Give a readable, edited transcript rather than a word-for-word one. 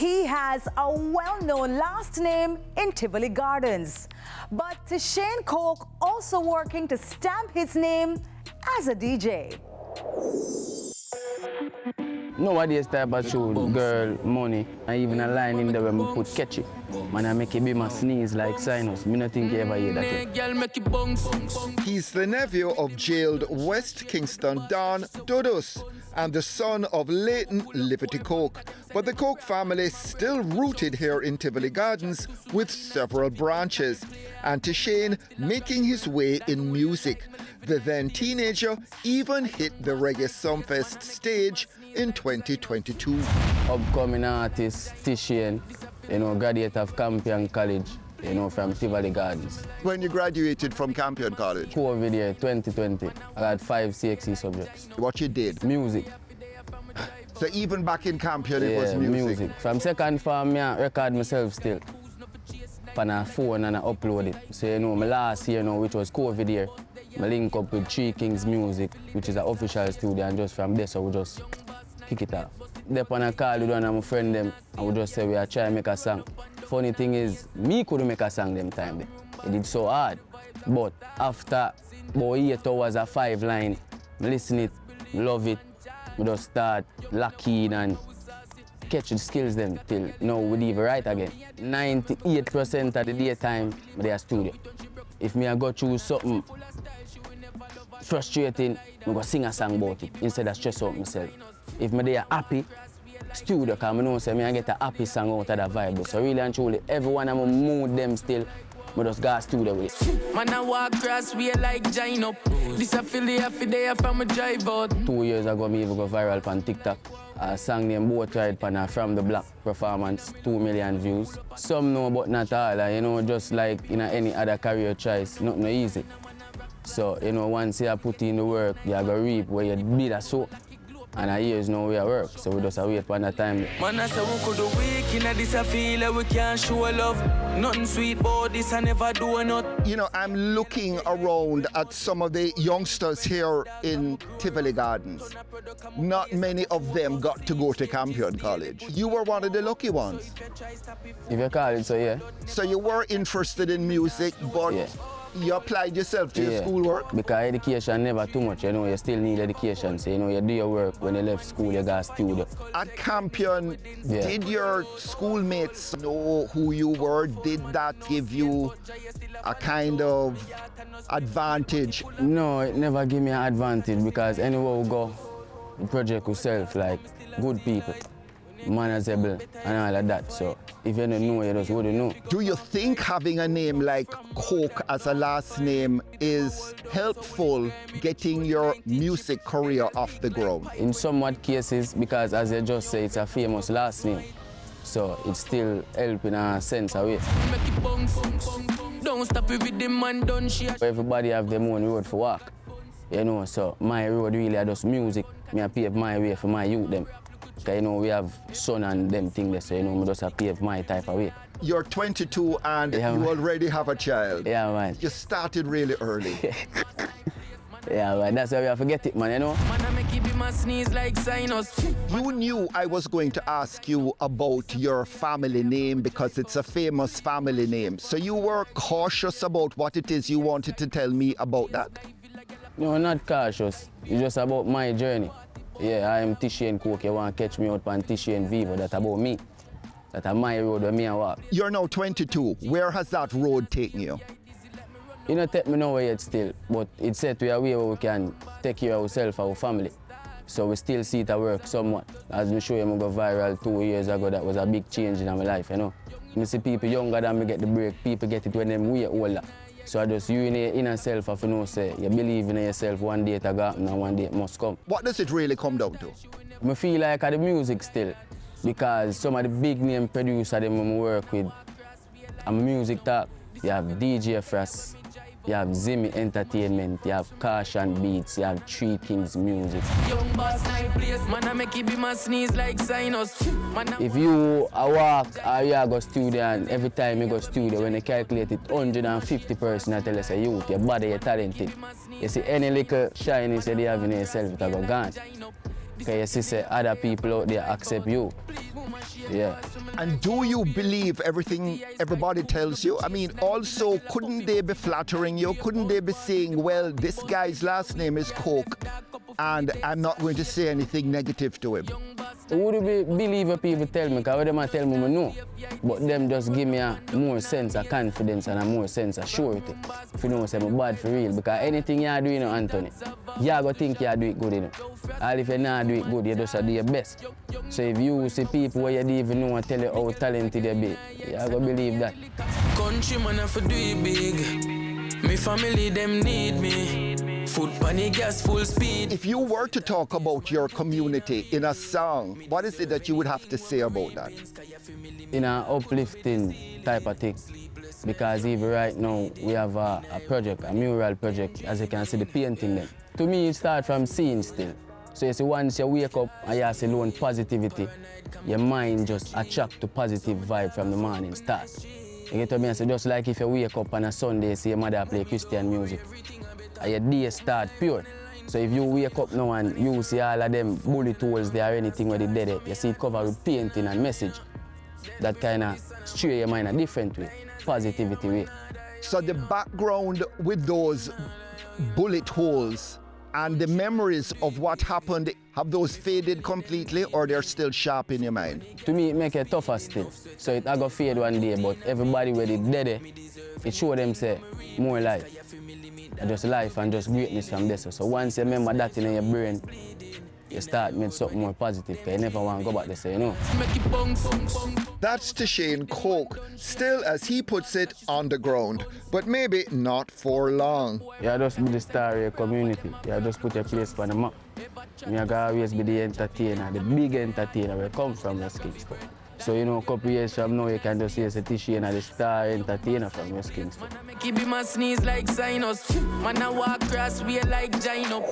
he has a well-known last name in Tivoli Gardens. But Tishaine Coke also working to stamp his name as a DJ. Nowadays type of show, girl, money, and even a line in there when we put catchy. Man, I make it be my sneeze like sinus. Me not think you ever hear that. He's the nephew of jailed West Kingston Don Dodus and the son of Leighton Liberty Coke. But the Coke family is still rooted here in Tivoli Gardens with several branches. And Tishaine making his way in music. The then teenager even hit the Reggae Sumfest stage in 2022. Upcoming artist Tishaine, graduate of Campion College, from Tivoli Gardens. When you graduated from Campion College? COVID year, 2020. I had 5 CXC subjects. What you did? Music. So even back in Campion, it was music? From second form, I record myself still. On a phone and I upload it. So my last year which was COVID year, I link up with Three Kings Music, which is an official studio, and just from there, so we just kick it off. They on a call with one of my friend them, and we just say we are trying to make a song. Funny thing is, me couldn't make a song them time. It did so hard. But after about 8 hours of 5 line, I listen it, love it, we just start locking and catch the skills them till now we leave right again. 98% of the daytime, they are studio. If me I go through something frustrating, I go sing a song about it instead of stress out myself. If me they are happy, studio, because I know say me I get a happy song out of that vibe. So really and truly, everyone I'm mood them still, I just go studio with it. Man I walk across way like giant up. This a feel the day from a drive out. 2 years ago, me even go viral on TikTok. A song named Boat Ride Pan From the Block performance, 2 million views. Some know but not all, just like any other career choice, not easy. So, once you put in the work, you go reap where you did a sow. And a years now we are work, so we just wait for that time. Man, I say we could week in this I feel like we can't show love. Nothing sweet about this, I never do not. I'm looking around at some of the youngsters here in Tivoli Gardens. Not many of them got to go to Campion College. You were one of the lucky ones. If you call it so, yeah. So you were interested in music, but you applied yourself to your schoolwork? Because education never too much, you still need education. So, you do your work when you left school, you got studio. At Campion, did your schoolmates know who you were? Did that give you a kind of advantage? No, it never gave me an advantage because anywhere we go, the project yourself, like good people, manageable and all of that. So if you don't know, you just wouldn't know. Do you think having a name like Coke as a last name is helpful getting your music career off the ground? In somewhat cases, because as you just say, it's a famous last name. So it's still helping a sense of way. Don't stop with the man, don't share. Everybody have their own road for walk. So my road really is just music. I pave my way for my youth them. Because we have son and them things, so we just pave my type of way. You're 22 and you already have a child. Yeah, man. You started really early. Yeah, man. That's why we have to get it, man, Man, I make it be my sneeze like sinus. You knew I was going to ask you about your family name because it's a famous family name. So you were cautious about what it is you wanted to tell me about that? No, not cautious. It's just about my journey. Yeah, I am Tishaine Coke. You want to catch me out on Tishaine Vivo. That's about me. That's my road where me I walk. You're now 22. Where has that road taken you? It don't take me nowhere yet still, but it's set we are where we can take care of ourselves, our family. So we still see it at work somewhat. As we show you, I go viral 2 years ago, that was a big change in my life, I see people younger than me get the break, people get it when them way older. So I just you in your inner self have to know, say, you believe in yourself, one day it will happen and one day it must come. What does it really come down to? I feel like the music still, because some of the big name producers them I work with, I'm music talk. You have DJ Frost, you have Zimmy Entertainment, you have Caution Beats, you have Three Kings Music. Young boss, nice place, man, I make it be my sneeze like sinus. If you walk or you go studio and every time you go studio, when you calculate it, 150 person I tell you say youth, your body, you're talented. You see any little shyness that you have in yourself, it will go gone. Because you see other people out there accept you. Yeah. And do you believe everything everybody tells you? I mean, also, couldn't they be flattering you? Couldn't they be saying, well, this guy's last name is Coke, and I'm not going to say anything negative to him? I would believe what people tell me, because what them tell me, I know. But them just give me a more sense of confidence and a more sense of surety. If you know, say I'm bad for real. Because anything you do, Anthony, you go think you do it good, All if you not do it good, you just do your best. So if you see people where you don't even know and tell you how talented they be, you go believe that. Countryman, I for do it big. Me family, them need me. Food panic gas full speed. If you were to talk about your community in a song, what is it that you would have to say about that? In an uplifting type of thing. Because even right now, we have a project, a mural project, as you can see the painting there. To me, it starts from seeing still. So you see, once you wake up and you see alone positivity, your mind just attracts to positive vibe from the morning start. You get what I mean? So just like if you wake up on a Sunday, see your mother play Christian music, and your day start pure. So if you wake up now and you see all of them bullet holes there or anything where they dead, you see it covered with painting and message. That kind of steer your mind a different way, positivity way. So the background with those bullet holes and the memories of what happened, have those faded completely or they're still sharp in your mind? To me, it make it tougher still. So it go fade one day, but everybody where they dead, it show them say more life. Just life and just greatness from this. So once you remember that in your brain, you start make something more positive, because you never want to go back there, say, you know. That's Tishaine Coke, still, as he puts it, on the ground, but maybe not for long. You just be the star of your community. You just put your place on the map. You always be the entertainer, the big entertainer where you come from, West Kingston. So, you know, a couple years from now, you can just see as a Tishaine, the star entertainer from West Kingston. Keep him a sneeze like sinus. Man, I walk across way like Gino.